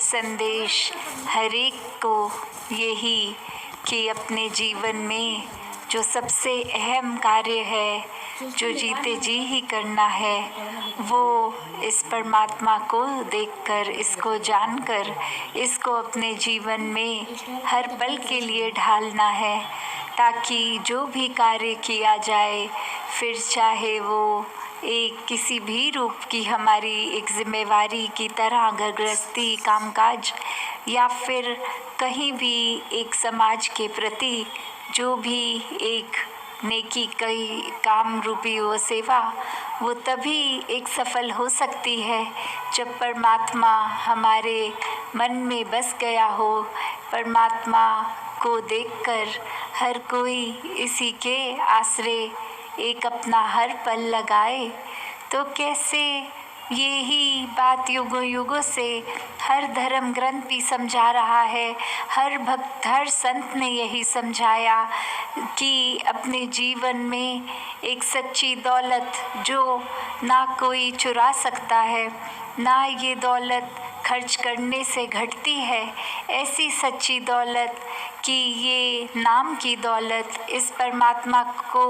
संदेश हर एक को यही कि अपने जीवन में जो सबसे अहम कार्य है, जो जीते जी ही करना है, वो इस परमात्मा को देखकर, इसको जानकर, इसको अपने जीवन में हर पल के लिए ढालना है, ताकि जो भी कार्य किया जाए, फिर चाहे वो एक किसी भी रूप की हमारी एक जिम्मेवारी की तरह घर गृहस्थी, कामकाज, या फिर कहीं भी एक समाज के प्रति जो भी एक नेकी कई काम रूपी वो सेवा, वो तभी एक सफल हो सकती है जब परमात्मा हमारे मन में बस गया हो। परमात्मा को देखकर हर कोई इसी के आश्रय एक अपना हर पल लगाए, तो कैसे यही बात युगों युगों से हर धर्म ग्रंथ भी समझा रहा है, हर भक्त, हर संत ने यही समझाया कि अपने जीवन में एक सच्ची दौलत जो ना कोई चुरा सकता है, ना ये दौलत खर्च करने से घटती है, ऐसी सच्ची दौलत कि ये नाम की दौलत, इस परमात्मा को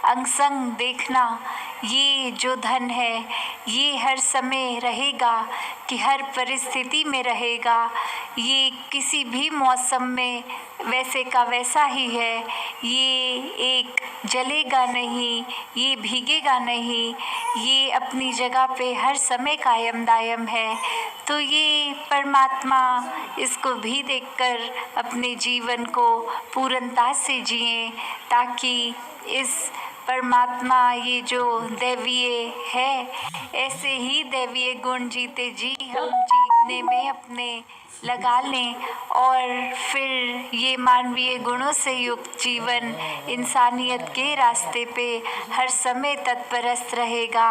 अंग संग देखना, ये जो धन है ये हर समय रहेगा, कि हर परिस्थिति में रहेगा, ये किसी भी मौसम में वैसे का वैसा ही है, ये एक जलेगा नहीं, ये भीगेगा नहीं, ये अपनी जगह पे हर समय कायम दायम है। तो ये परमात्मा, इसको भी देखकर अपने जीवन को पूर्णता से जिएं, ताकि इस परमात्मा ये जो दैवीय है, ऐसे ही दैवीय गुण जीते जी हम जीने में अपने लगा लें, और फिर ये मानवीय गुणों से युक्त जीवन इंसानियत के रास्ते पे हर समय तत्परस्त रहेगा,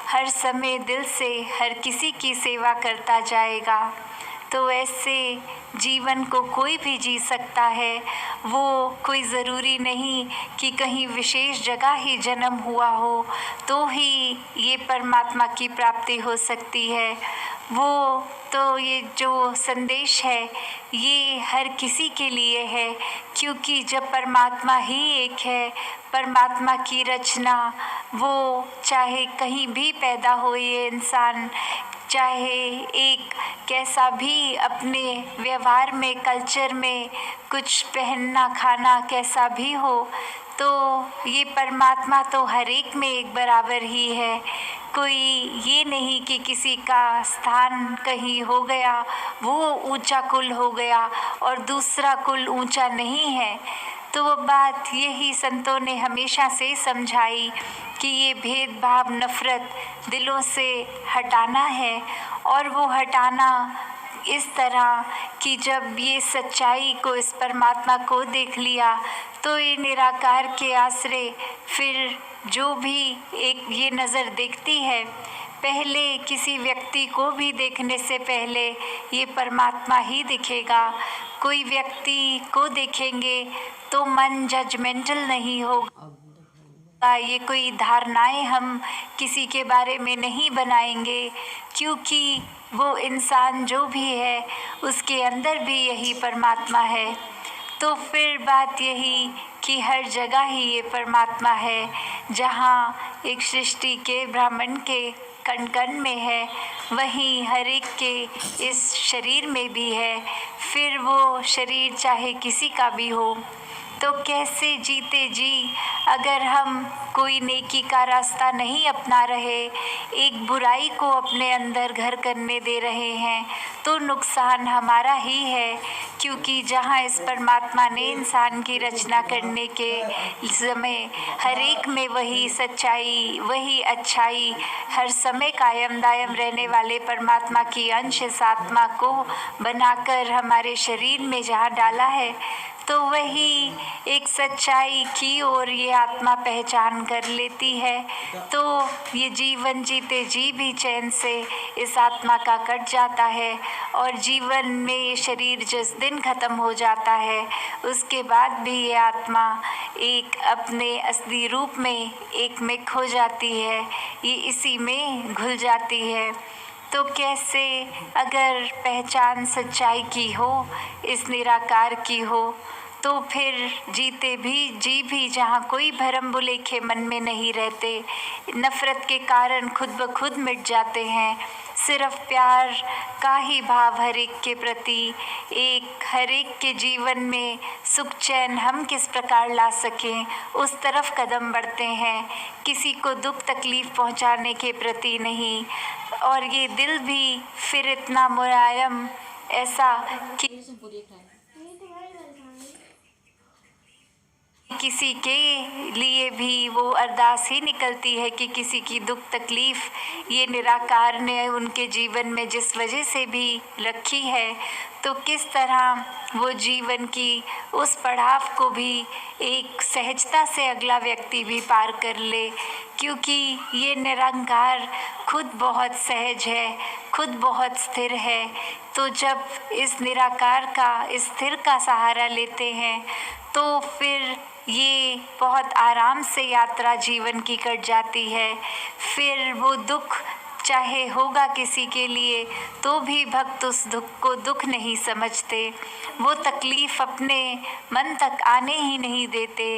हर समय दिल से हर किसी की सेवा करता जाएगा। तो ऐसे जीवन को कोई भी जी सकता है, वो कोई ज़रूरी नहीं कि कहीं विशेष जगह ही जन्म हुआ हो तो ही ये परमात्मा की प्राप्ति हो सकती है। वो तो ये जो संदेश है ये हर किसी के लिए है, क्योंकि जब परमात्मा ही एक है, परमात्मा की रचना, वो चाहे कहीं भी पैदा हो ये इंसान, चाहे एक कैसा भी अपने व्यवहार में, कल्चर में कुछ पहनना खाना कैसा भी हो, तो ये परमात्मा तो हर एक में एक बराबर ही है। कोई ये नहीं कि किसी का स्थान कहीं हो गया, वो ऊंचा कुल हो गया और दूसरा कुल ऊंचा नहीं है। तो वो बात यही संतों ने हमेशा से समझाई कि ये भेदभाव, नफ़रत दिलों से हटाना है, और वो हटाना इस तरह कि जब ये सच्चाई को, इस परमात्मा को देख लिया, तो ये निराकार के आश्रय फिर जो भी एक ये नज़र देखती है, पहले किसी व्यक्ति को भी देखने से पहले ये परमात्मा ही दिखेगा। कोई व्यक्ति को देखेंगे तो मन जजमेंटल नहीं होगा, ये कोई धारणाएं हम किसी के बारे में नहीं बनाएंगे, क्योंकि वो इंसान जो भी है उसके अंदर भी यही परमात्मा है। तो फिर बात यही कि हर जगह ही ये परमात्मा है, जहाँ एक सृष्टि के ब्राह्मण के कण कण में है, वहीं हर एक के इस शरीर में भी है। फिर वो शरीर चाहे किसी का भी हो, तो कैसे जीते जी अगर हम कोई नेकी का रास्ता नहीं अपना रहे, एक बुराई को अपने अंदर घर करने दे रहे हैं, तो नुकसान हमारा ही है। क्योंकि जहाँ इस परमात्मा ने इंसान की रचना करने के समय हर एक में वही सच्चाई, वही अच्छाई, हर समय कायम दायम रहने वाले परमात्मा की अंश इस आत्मा को बनाकर हमारे शरीर में जहाँ डाला है, तो वही एक सच्चाई की ओर ये आत्मा पहचान कर लेती है। तो ये जीवन जीते जी भी चैन से इस आत्मा का कट जाता है, और जीवन में ये शरीर जिस दिन ख़त्म हो जाता है, उसके बाद भी ये आत्मा एक अपने असली रूप में एक मिक हो जाती है, ये इसी में घुल जाती है। तो कैसे अगर पहचान सच्चाई की हो, इस निराकार की हो, तो फिर जी भी जहाँ कोई भरम भुलेखे मन में नहीं रहते, नफ़रत के कारण खुद ब खुद मिट जाते हैं। सिर्फ प्यार का ही भाव हर एक के प्रति, हर एक के जीवन में सुख चैन हम किस प्रकार ला सकें, उस तरफ कदम बढ़ते हैं, किसी को दुख तकलीफ़ पहुंचाने के प्रति नहीं। और ये दिल भी फिर इतना मुलायम, ऐसा कि किसी के लिए भी वो अरदास ही निकलती है कि किसी की दुख तकलीफ़ ये निराकार ने उनके जीवन में जिस वजह से भी रखी है, तो किस तरह वो जीवन की उस पड़ाव को भी एक सहजता से अगला व्यक्ति भी पार कर ले, क्योंकि ये निरंकार खुद बहुत सहज है, खुद बहुत स्थिर है। तो जब इस निराकार का, इस स्थिर का सहारा लेते हैं, तो फिर ये बहुत आराम से यात्रा जीवन की कट जाती है। फिर वो दुख चाहे होगा किसी के लिए, तो भी भक्त उस दुख को दुख नहीं समझते, वो तकलीफ़ अपने मन तक आने ही नहीं देते,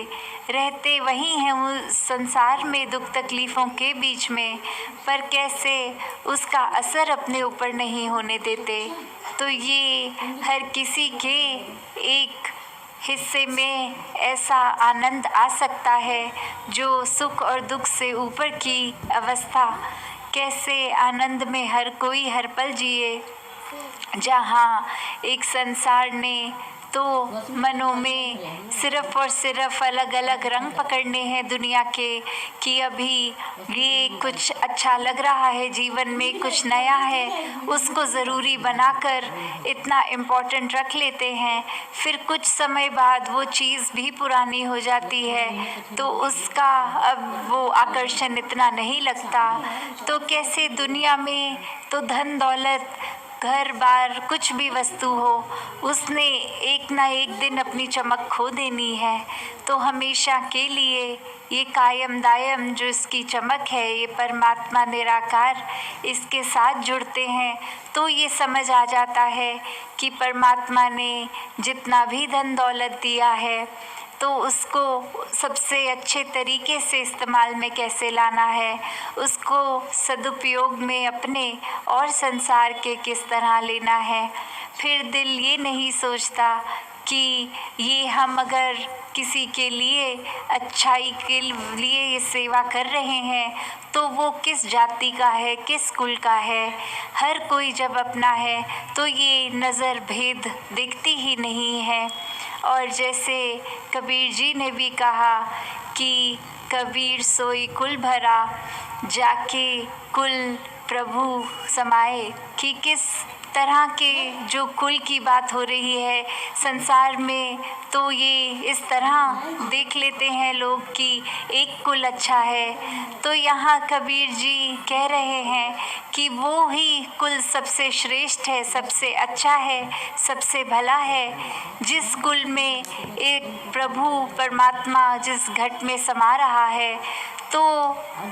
रहते वही हैं उस संसार में दुख तकलीफ़ों के बीच में, पर कैसे उसका असर अपने ऊपर नहीं होने देते। तो ये हर किसी के एक हिस्से में ऐसा आनंद आ सकता है जो सुख और दुख से ऊपर की अवस्था, कैसे आनंद में हर कोई हर पल जिए, जहाँ एक संसार ने तो मनों में सिर्फ और सिर्फ अलग अलग रंग पकड़ने हैं दुनिया के, कि अभी ये कुछ अच्छा लग रहा है, जीवन में कुछ नया है, उसको ज़रूरी बनाकर इतना इम्पोर्टेंट रख लेते हैं। फिर कुछ समय बाद वो चीज़ भी पुरानी हो जाती है, तो उसका अब वो आकर्षण इतना नहीं लगता। तो कैसे दुनिया में तो धन दौलत, घर बार, कुछ भी वस्तु हो, उसने एक ना एक दिन अपनी चमक खो देनी है। तो हमेशा के लिए ये कायम दायम जो इसकी चमक है, ये परमात्मा निराकार, इसके साथ जुड़ते हैं तो ये समझ आ जाता है कि परमात्मा ने जितना भी धन दौलत दिया है, तो उसको सबसे अच्छे तरीके से इस्तेमाल में कैसे लाना है, उसको सदुपयोग में अपने और संसार के किस तरह लेना है। फिर दिल ये नहीं सोचता कि ये हम अगर किसी के लिए अच्छाई के लिए ये सेवा कर रहे हैं, तो वो किस जाति का है, किस कुल का है। हर कोई जब अपना है तो ये नज़र भेद दिखती ही नहीं है। और जैसे कबीर जी ने भी कहा कि कबीर सोई कुल भरा, जाके कुल प्रभु समाए, कि किस तरह के जो कुल की बात हो रही है संसार में, तो ये इस तरह देख लेते हैं लोग कि एक कुल अच्छा है। तो यहाँ कबीर जी कह रहे हैं कि वो ही कुल सबसे श्रेष्ठ है, सबसे अच्छा है, सबसे भला है, जिस कुल में एक प्रभु परमात्मा जिस घट में समा रहा है। तो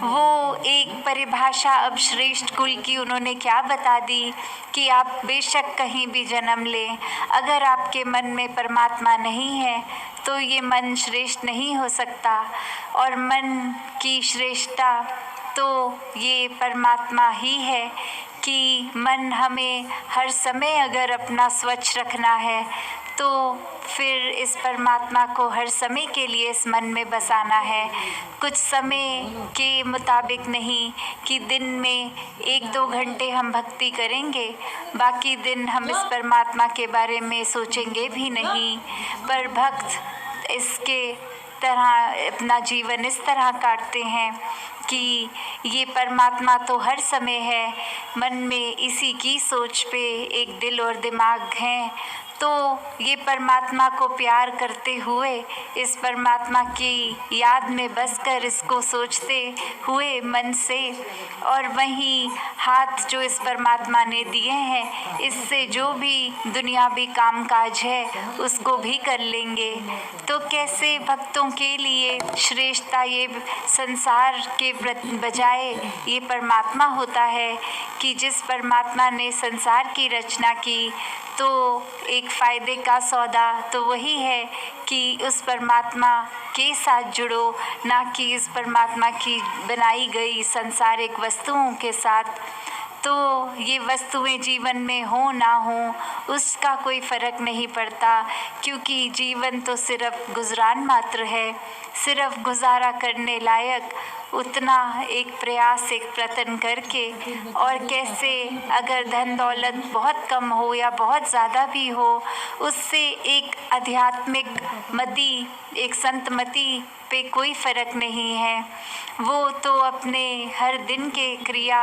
वो एक परिभाषा अब श्रेष्ठ कुल की उन्होंने क्या बता दी कि आप बेशक कहीं भी जन्म लें, अगर आपके मन में परमात्मा नहीं है तो ये मन श्रेष्ठ नहीं हो सकता। और मन की श्रेष्ठता तो ये परमात्मा ही है कि मन हमें हर समय अगर अपना स्वच्छ रखना है, तो फिर इस परमात्मा को हर समय के लिए इस मन में बसाना है। कुछ समय के मुताबिक नहीं कि दिन में 1-2 घंटे हम भक्ति करेंगे, बाकी दिन हम इस परमात्मा के बारे में सोचेंगे भी नहीं। पर भक्त इसके तरह अपना जीवन इस तरह काटते हैं कि ये परमात्मा तो हर समय है, मन में इसी की सोच पे एक दिल और दिमाग हैं, तो ये परमात्मा को प्यार करते हुए, इस परमात्मा की याद में बसकर, इसको सोचते हुए मन से, और वहीं हाथ जो इस परमात्मा ने दिए हैं, इससे जो भी दुनियावी कामकाज है उसको भी कर लेंगे। तो कैसे भक्तों के लिए श्रेष्ठता ये संसार के बजाय ये परमात्मा होता है कि जिस परमात्मा ने संसार की रचना की, तो एक फ़ायदे का सौदा तो वही है कि उस परमात्मा के साथ जुड़ो, ना कि इस परमात्मा की बनाई गई सांसारिक वस्तुओं के साथ। तो ये वस्तुएं जीवन में हो ना हो उसका कोई फ़र्क नहीं पड़ता, क्योंकि जीवन तो सिर्फ गुजरान मात्र है, सिर्फ गुजारा करने लायक उतना एक प्रयास, एक प्रयत्न करके। और कैसे अगर धन दौलत बहुत कम हो या बहुत ज़्यादा भी हो, उससे एक आध्यात्मिक मति, एक संतमति पे कोई फ़र्क नहीं है। वो तो अपने हर दिन के क्रिया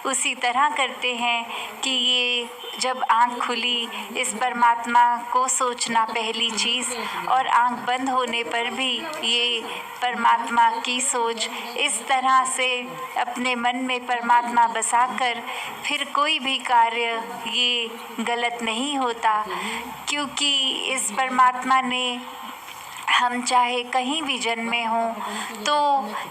उसी तरह करते हैं कि ये जब आँख खुली इस परमात्मा को सोचना पहली चीज़, और आँख बंद होने पर भी ये परमात्मा की सोच, इस तरह से अपने मन में परमात्मा बसाकर फिर कोई भी कार्य ये गलत नहीं होता, क्योंकि इस परमात्मा ने हम चाहे कहीं भी जन्मे हों तो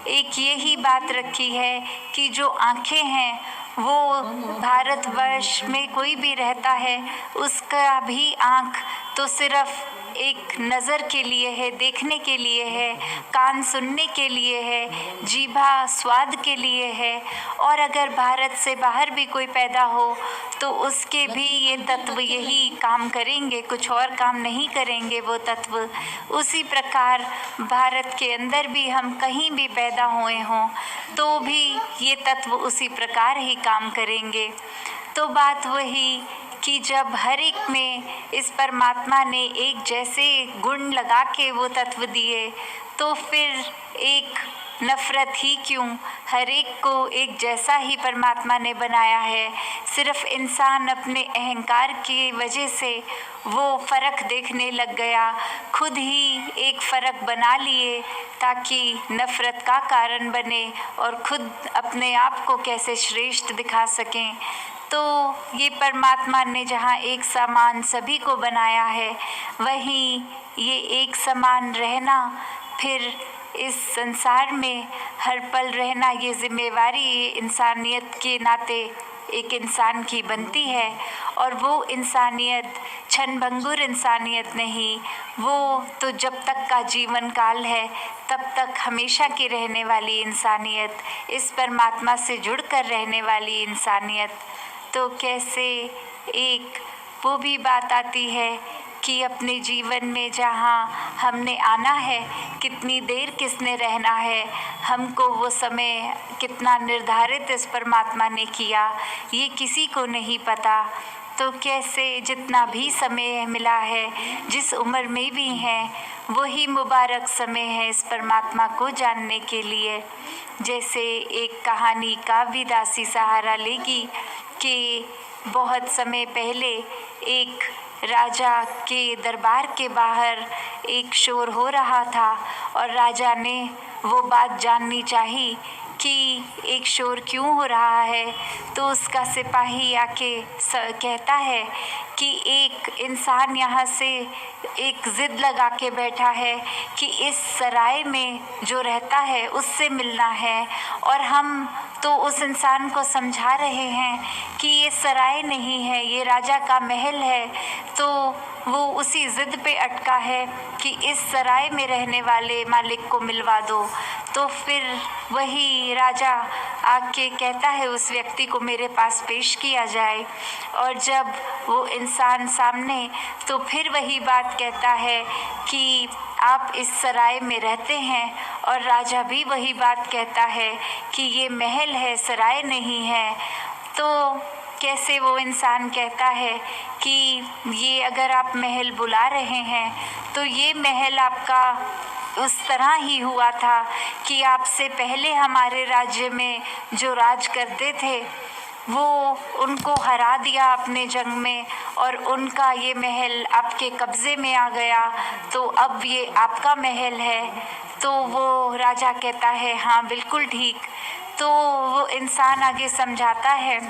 एक यही बात रखी है कि जो आँखें हैं वो भारतवर्ष में कोई भी रहता है उसका भी आँख तो सिर्फ एक नज़र के लिए है, देखने के लिए है, कान सुनने के लिए है, जीभा स्वाद के लिए है। और अगर भारत से बाहर भी कोई पैदा हो तो उसके भी ये तत्व यही काम करेंगे, कुछ और काम नहीं करेंगे वो तत्व। उसी प्रकार भारत के अंदर भी हम कहीं भी पैदा हुए हों तो भी ये तत्व उसी प्रकार ही काम करेंगे। तो बात वही कि जब हर एक में इस परमात्मा ने एक जैसे गुण लगा के वो तत्व दिए, तो फिर एक नफ़रत ही क्यों, हर एक को एक जैसा ही परमात्मा ने बनाया है। सिर्फ इंसान अपने अहंकार की वजह से वो फ़र्क देखने लग गया, खुद ही एक फ़र्क बना लिए ताकि नफ़रत का कारण बने और खुद अपने आप को कैसे श्रेष्ठ दिखा सकें। तो ये परमात्मा ने जहाँ एक समान सभी को बनाया है, वहीं ये एक समान रहना, फिर इस संसार में हर पल रहना, ये जिम्मेवारी ये इंसानियत के नाते एक इंसान की बनती है। और वो इंसानियत क्षणभंगुर इंसानियत नहीं, वो तो जब तक का जीवन काल है तब तक हमेशा की रहने वाली इंसानियत, इस परमात्मा से जुड़कर रहने वाली इंसानियत। तो कैसे एक वो भी बात आती है कि अपने जीवन में जहाँ हमने आना है, कितनी देर किसने रहना है, हमको वो समय कितना निर्धारित इस परमात्मा ने किया, ये किसी को नहीं पता। तो कैसे जितना भी समय मिला है, जिस उम्र में भी हैं, वही मुबारक समय है इस परमात्मा को जानने के लिए। जैसे एक कहानी काव्य दासी सहारा लेगी कि बहुत समय पहले एक राजा के दरबार के बाहर एक शोर हो रहा था, और राजा ने वो बात जाननी चाहिए कि एक शोर क्यों हो रहा है। तो उसका सिपाही आके कहता है कि एक इंसान यहाँ से एक ज़िद लगा के बैठा है कि इस सराय में जो रहता है उससे मिलना है, और हम तो उस इंसान को समझा रहे हैं कि ये सराय नहीं है, ये राजा का महल है। तो वो उसी ज़िद पे अटका है कि इस सराय में रहने वाले मालिक को मिलवा दो। तो फिर वही राजा आके कहता है उस व्यक्ति को मेरे पास पेश किया जाए, और जब वो इंसान सामने, तो फिर वही बात कहता है कि आप इस सराय में रहते हैं, और राजा भी वही बात कहता है कि ये महल है, सराय नहीं है। तो कैसे वो इंसान कहता है कि ये अगर आप महल बुला रहे हैं तो ये महल आपका उस तरह ही हुआ था कि आपसे पहले हमारे राज्य में जो राज करते थे वो उनको हरा दिया अपने जंग में और उनका ये महल आपके कब्ज़े में आ गया, तो अब ये आपका महल है। तो वो राजा कहता है हाँ बिल्कुल ठीक। तो वो इंसान आगे समझाता है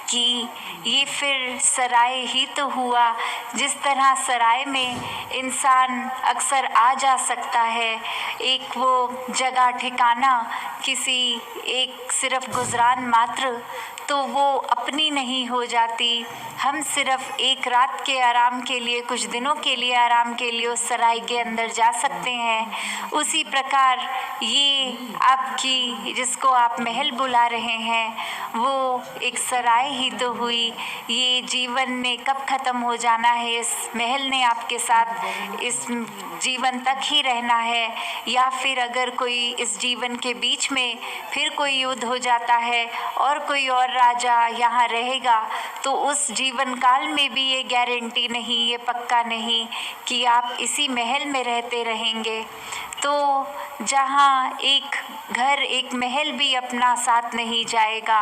कि ये फिर सराय ही तो हुआ। जिस तरह सराय में इंसान अक्सर आ जा सकता है, एक वो जगह ठिकाना किसी एक सिर्फ गुजरान मात्र, तो वो अपनी नहीं हो जाती। हम सिर्फ एक रात के आराम के लिए, कुछ दिनों के लिए आराम के लिए उस सराय के अंदर जा सकते हैं। उसी प्रकार ये आपकी, जिसको आप महल बुला रहे हैं, वो एक सराय ही तो हुई। ये जीवन ने कब ख़त्म हो जाना है, इस महल ने आपके साथ इस जीवन तक ही रहना है, या फिर अगर कोई इस जीवन के बीच में फिर कोई युद्ध हो जाता है और कोई और राजा यहाँ रहेगा, तो उस जीवन काल में भी ये गारंटी नहीं, ये पक्का नहीं कि आप इसी महल में रहते रहेंगे। तो जहाँ एक घर, एक महल भी अपना साथ नहीं जाएगा,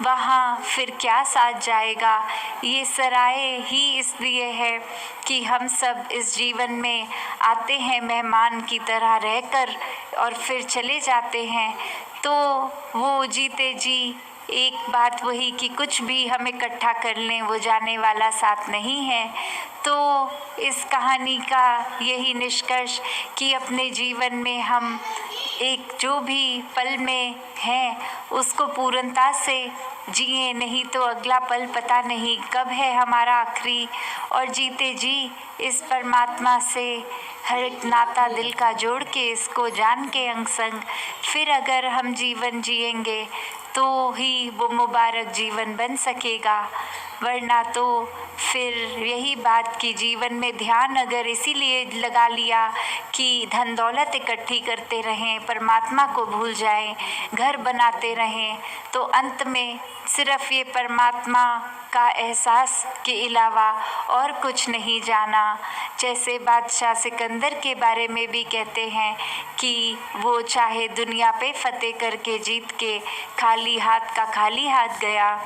वहाँ फिर क्या साथ जाएगा। ये सराय ही इसलिए है कि हम सब इस जीवन में आते हैं मेहमान की तरह रहकर और फिर चले जाते हैं। तो वो जीते जी एक बात वही कि कुछ भी हम इकट्ठा कर लें, वो जाने वाला साथ नहीं है। तो इस कहानी का यही निष्कर्ष कि अपने जीवन में हम एक जो भी पल में हैं उसको पूर्णता से जिए, नहीं तो अगला पल पता नहीं कब है हमारा आखिरी। और जीते जी इस परमात्मा से हर एक नाता दिल का जोड़ के, इसको जान के अंग संग फिर अगर हम जीवन जिएंगे तो ही वो मुबारक जीवन बन सकेगा। वरना तो फिर यही बात कि जीवन में ध्यान अगर इसीलिए लगा लिया कि धन दौलत इकट्ठी करते रहें, परमात्मा को भूल जाएं, घर बनाते रहें, तो अंत में सिर्फ ये परमात्मा का एहसास के अलावा और कुछ नहीं जाना। जैसे बादशाह सिकंदर के बारे में भी कहते हैं कि वो चाहे दुनिया पे फतेह करके जीत के खाली हाथ का खाली हाथ गया।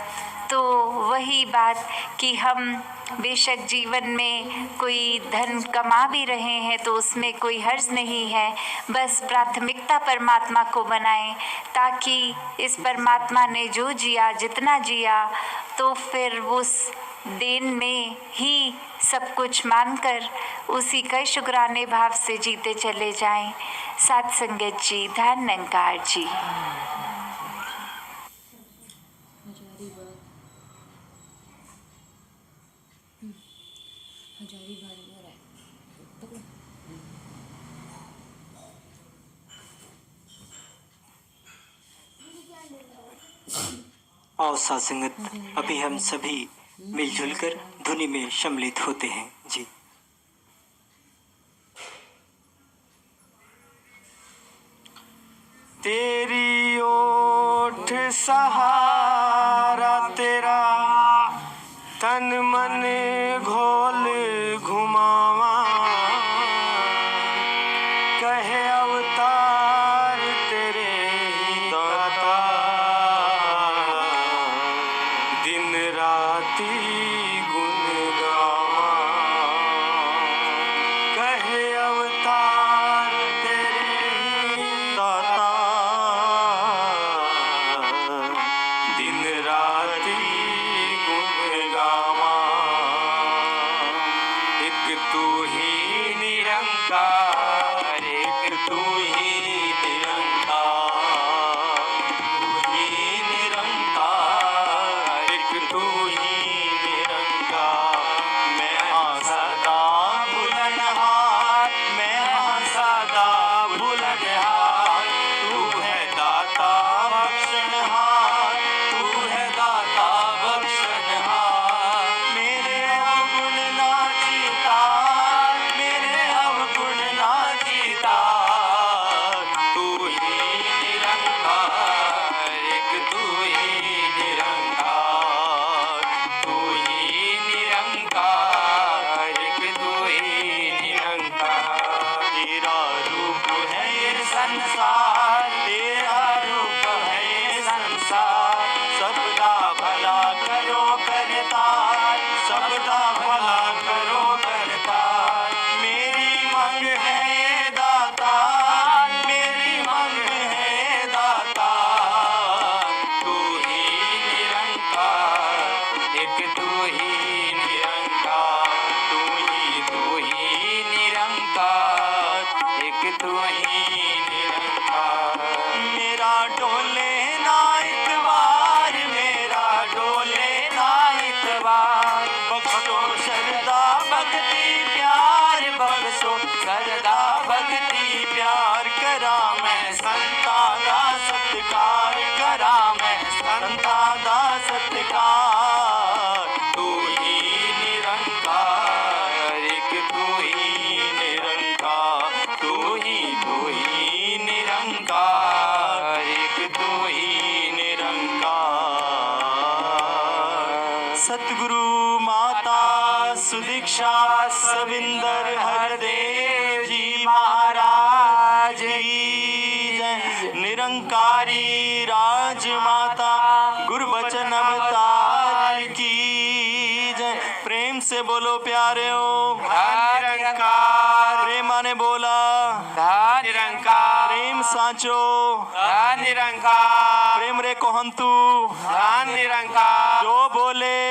तो वही बात कि हम बेशक जीवन में कोई धन कमा भी रहे हैं तो उसमें कोई हर्ज नहीं है, बस प्राथमिकता परमात्मा को बनाएं, ताकि इस परमात्मा ने जो जिया, जितना जिया, तो फिर उस देन में ही सब कुछ मानकर उसी का शुक्राने भाव से जीते चले जाएं। साथ संगत जी, धन निरंकार जी। और साथ संगत, अभी हम सभी मिलजुल कर धुनी में सम्मिलित होते हैं जी। तेरी ओठ सहारा तेरा, तन मन घोल घुमावा, कहे अवतार तेरे ही दाता, दिन राती गुण गावा, कहे अवतार तेरे ही दाता, दिन राती गुण गावा। एक तू सतगुरु माता सुदीक्षा सविंदर हरदेव जी महाराज की जय। निरंकारी राजमाता गुरुबचन अवतार की जय। प्रेम से बोलो प्यारे हो निरंकार प्रेमा ने बोला निरंकार प्रेम साचो निरंकार प्रेम रे कोहंतु निरंकार जो बोले